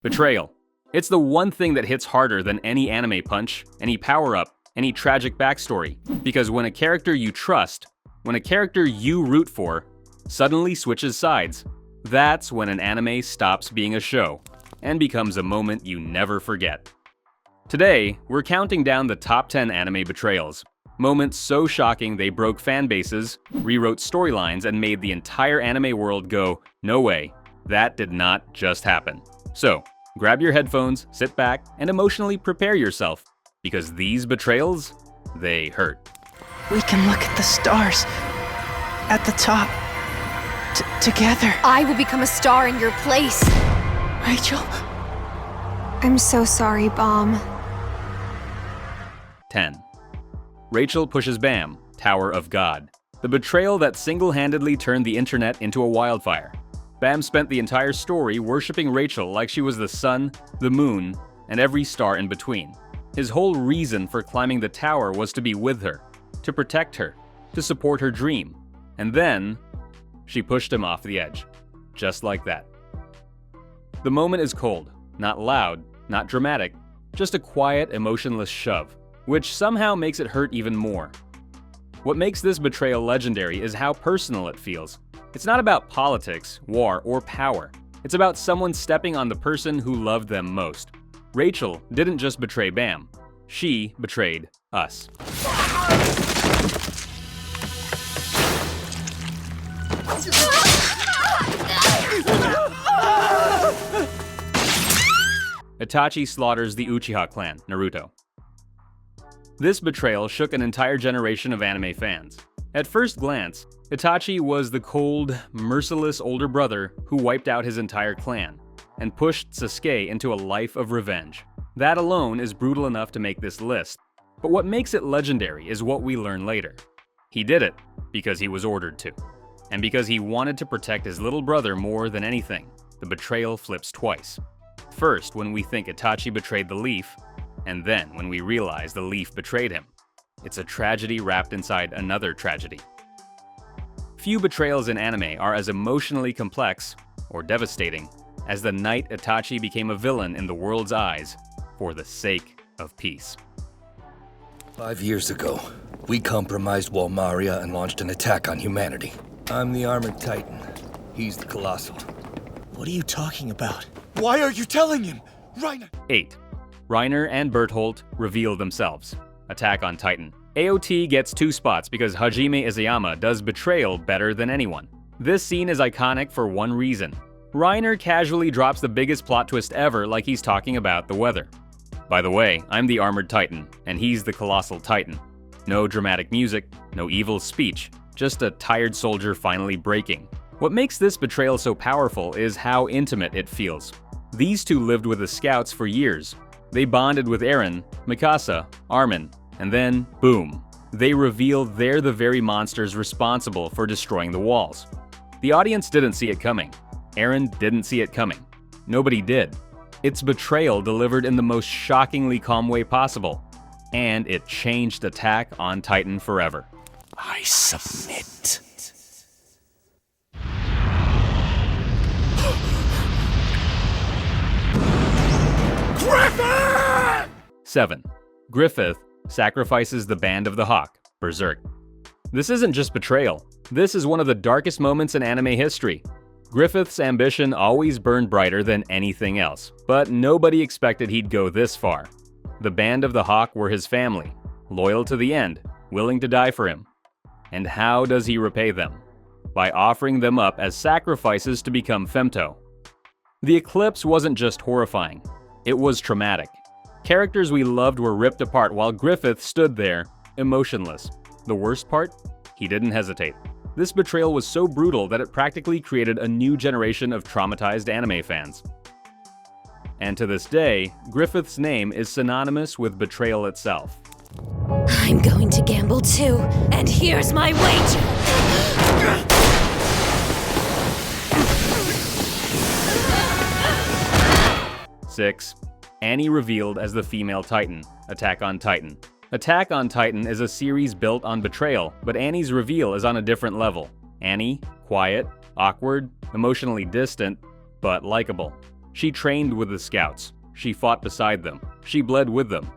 Betrayal. It's the one thing that hits harder than any anime punch, any power-up, any tragic backstory. Because when a character you trust, when a character you root for, suddenly switches sides, that's when an anime stops being a show and becomes a moment you never forget. Today, we're counting down the top 10 anime betrayals. Moments so shocking they broke fan bases, rewrote storylines, and made the entire anime world go, no way, that did not just happen. So, grab your headphones, sit back, and emotionally prepare yourself, because these betrayals, they hurt. We can look at the stars at the top together. I will become a star in your place. Rachel? I'm so sorry, Bomb. 10. Rachel pushes Bam, Tower of God. The betrayal that single-handedly turned the internet into a wildfire. Bam spent the entire story worshipping Rachel like she was the sun, the moon, and every star in between. His whole reason for climbing the tower was to be with her, to protect her, to support her dream. And then, she pushed him off the edge. Just like that. The moment is cold, not loud, not dramatic, just a quiet, emotionless shove, which somehow makes it hurt even more. What makes this betrayal legendary is how personal it feels. It's not about politics, war, or power. It's about someone stepping on the person who loved them most. Rachel didn't just betray Bam, she betrayed us. Itachi slaughters the Uchiha clan, Naruto. This betrayal shook an entire generation of anime fans. At first glance, Itachi was the cold, merciless older brother who wiped out his entire clan and pushed Sasuke into a life of revenge. That alone is brutal enough to make this list, but what makes it legendary is what we learn later. He did it because he was ordered to, and because he wanted to protect his little brother more than anything. The betrayal flips twice. First, when we think Itachi betrayed the leaf, and then when we realize the leaf betrayed him. It's a tragedy wrapped inside another tragedy. Few betrayals in anime are as emotionally complex, or devastating, as the night Itachi became a villain in the world's eyes for the sake of peace. 5 years ago, we compromised Walmaria and launched an attack on humanity. I'm the Armored Titan. He's the Colossal. What are you talking about? Why are you telling him? Reiner! 8. Reiner and Bertholdt reveal themselves. Attack on Titan. AOT gets 2 spots because Hajime Izayama does betrayal better than anyone. This scene is iconic for one reason. Reiner casually drops the biggest plot twist ever like he's talking about the weather. By the way, I'm the Armored Titan, and he's the Colossal Titan. No dramatic music, no evil speech, just a tired soldier finally breaking. What makes this betrayal so powerful is how intimate it feels. These two lived with the Scouts for years. They bonded with Eren, Mikasa, Armin, and then, boom, they reveal they're the very monsters responsible for destroying the walls. The audience didn't see it coming. Eren didn't see it coming. Nobody did. It's betrayal delivered in the most shockingly calm way possible, and it changed Attack on Titan forever. I submit. Griffith! 7. Griffith sacrifices the Band of the Hawk, Berserk. This isn't just betrayal. This is one of the darkest moments in anime history. Griffith's ambition always burned brighter than anything else, but nobody expected he'd go this far. The Band of the Hawk were his family, loyal to the end, willing to die for him. And how does he repay them? By offering them up as sacrifices to become Femto. The eclipse wasn't just horrifying, it was traumatic. Characters we loved were ripped apart while Griffith stood there, emotionless. The worst part? He didn't hesitate. This betrayal was so brutal that it practically created a new generation of traumatized anime fans. And to this day, Griffith's name is synonymous with betrayal itself. I'm going to gamble too, and here's my wager! 6. Annie revealed as the female Titan, Attack on Titan. Attack on Titan is a series built on betrayal, but Annie's reveal is on a different level. Annie, quiet, awkward, emotionally distant, but likable. She trained with the scouts. She fought beside them. She bled with them.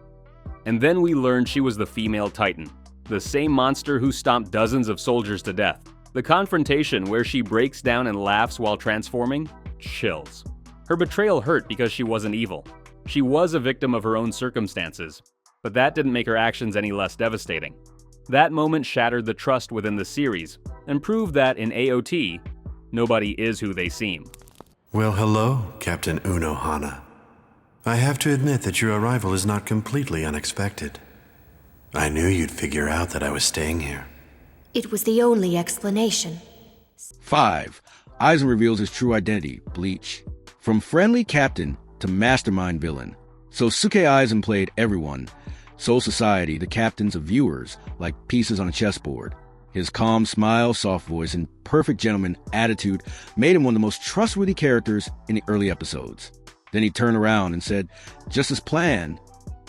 And then we learned she was the female Titan, the same monster who stomped dozens of soldiers to death. The confrontation where she breaks down and laughs while transforming? Chills. Her betrayal hurt because she wasn't evil. She was a victim of her own circumstances, but that didn't make her actions any less devastating. That moment shattered the trust within the series and proved that in AOT, nobody is who they seem. Well, hello, Captain Unohana. I have to admit that your arrival is not completely unexpected. I knew you'd figure out that I was staying here. It was the only explanation. 5. Aizen reveals his true identity, Bleach. From friendly captain to mastermind villain. So Suke Aizen played everyone. Soul Society, the captains of viewers, like pieces on a chessboard. His calm smile, soft voice, and perfect gentleman attitude made him one of the most trustworthy characters in the early episodes. Then he turned around and said, just as planned.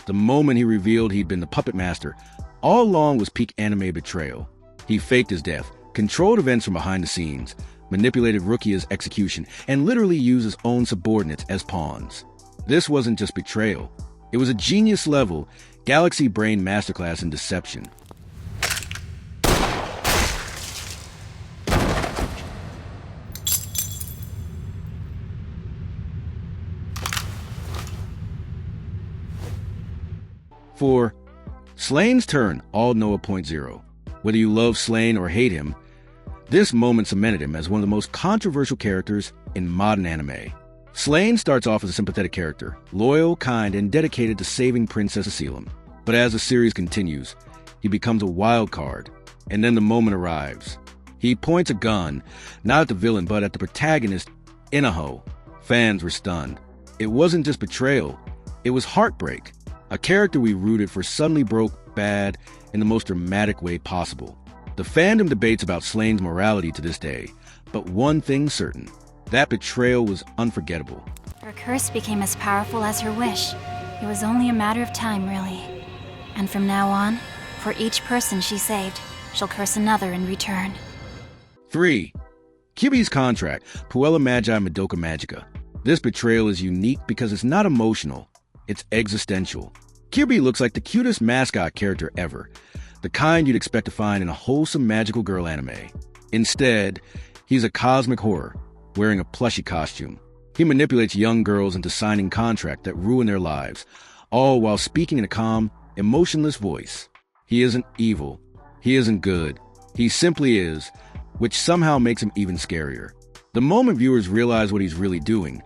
The moment he revealed he'd been the puppet master, all along was peak anime betrayal. He faked his death, controlled events from behind the scenes, manipulated Rukia's execution, and literally used his own subordinates as pawns. This wasn't just betrayal. It was a genius-level, galaxy brain masterclass in deception. For Slane's turn, all know 0.0. Whether you love Slane or hate him, this moment cemented him as one of the most controversial characters in modern anime. Slane starts off as a sympathetic character, loyal, kind, and dedicated to saving Princess Asilum. But as the series continues, he becomes a wild card, and then the moment arrives. He points a gun, not at the villain, but at the protagonist, Inaho. Fans were stunned. It wasn't just betrayal, it was heartbreak. A character we rooted for suddenly broke bad in the most dramatic way possible. The fandom debates about Slane's morality to this day, but one thing's certain, that betrayal was unforgettable. Her curse became as powerful as her wish. It was only a matter of time, really. And from now on, for each person she saved, she'll curse another in return. 3. Kyuubi's contract, Puella Magi Madoka Magica. This betrayal is unique because it's not emotional, it's existential. Kyuubi looks like the cutest mascot character ever, the kind you'd expect to find in a wholesome magical girl anime. Instead, he's a cosmic horror, wearing a plushie costume. He manipulates young girls into signing contracts that ruin their lives, all while speaking in a calm, emotionless voice. He isn't evil. He isn't good. He simply is, which somehow makes him even scarier. The moment viewers realize what he's really doing,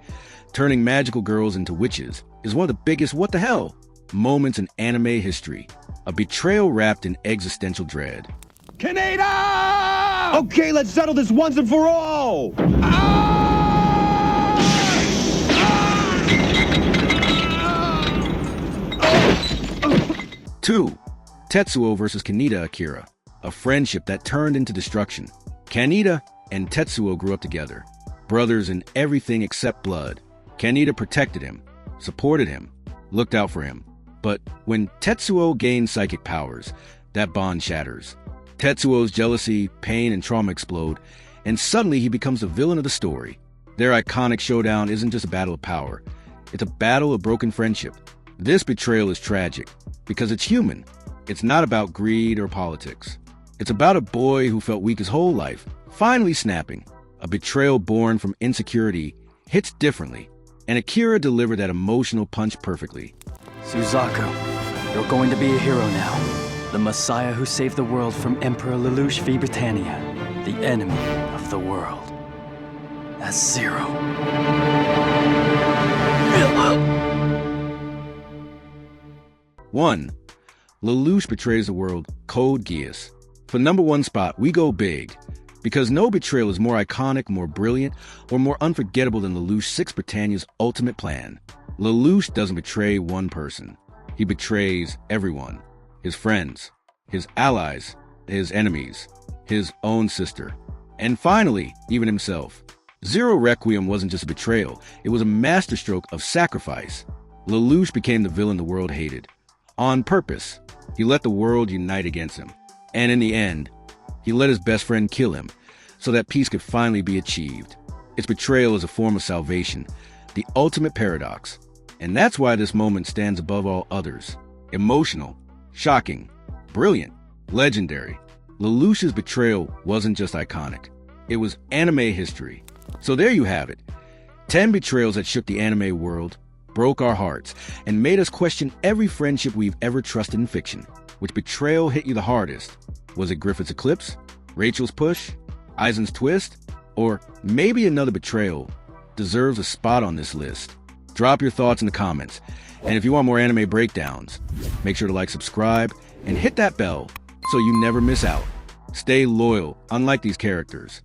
turning magical girls into witches, is one of the biggest what the hell moments in anime history. A betrayal wrapped in existential dread. Kaneda! Okay, let's settle this once and for all! 2. Tetsuo versus Kaneda Akira, a friendship that turned into destruction. Kaneda and Tetsuo grew up together, brothers in everything except blood. Kaneda protected him, supported him, looked out for him. But when Tetsuo gains psychic powers, that bond shatters. Tetsuo's jealousy, pain, and trauma explode, and suddenly he becomes the villain of the story. Their iconic showdown isn't just a battle of power, it's a battle of broken friendship. This betrayal is tragic, because it's human. It's not about greed or politics. It's about a boy who felt weak his whole life, finally snapping. A betrayal born from insecurity hits differently, and Akira delivered that emotional punch perfectly. Suzaku, you're going to be a hero now. The Messiah who saved the world from Emperor Lelouch V. Britannia, the enemy of the world. That's Zero. 1. Lelouch betrays the world, Code Geass. For number 1 spot, we go big. Because no betrayal is more iconic, more brilliant, or more unforgettable than Lelouch 6 Britannia's ultimate plan. Lelouch doesn't betray one person. He betrays everyone. His friends, his allies, his enemies, his own sister, and finally, even himself. Zero Requiem wasn't just a betrayal, it was a masterstroke of sacrifice. Lelouch became the villain the world hated. On purpose, he let the world unite against him. And in the end, he let his best friend kill him, so that peace could finally be achieved. Its betrayal is a form of salvation, the ultimate paradox. And that's why this moment stands above all others. Emotional, shocking, brilliant, legendary. Lelouch's betrayal wasn't just iconic. It was anime history. So there you have it. 10 betrayals that shook the anime world, broke our hearts, and made us question every friendship we've ever trusted in fiction. Which betrayal hit you the hardest? Was it Griffith's eclipse? Rachel's push? Aizen's twist? Or maybe another betrayal deserves a spot on this list? Drop your thoughts in the comments. And if you want more anime breakdowns, make sure to like, subscribe, and hit that bell so you never miss out. Stay loyal, unlike these characters.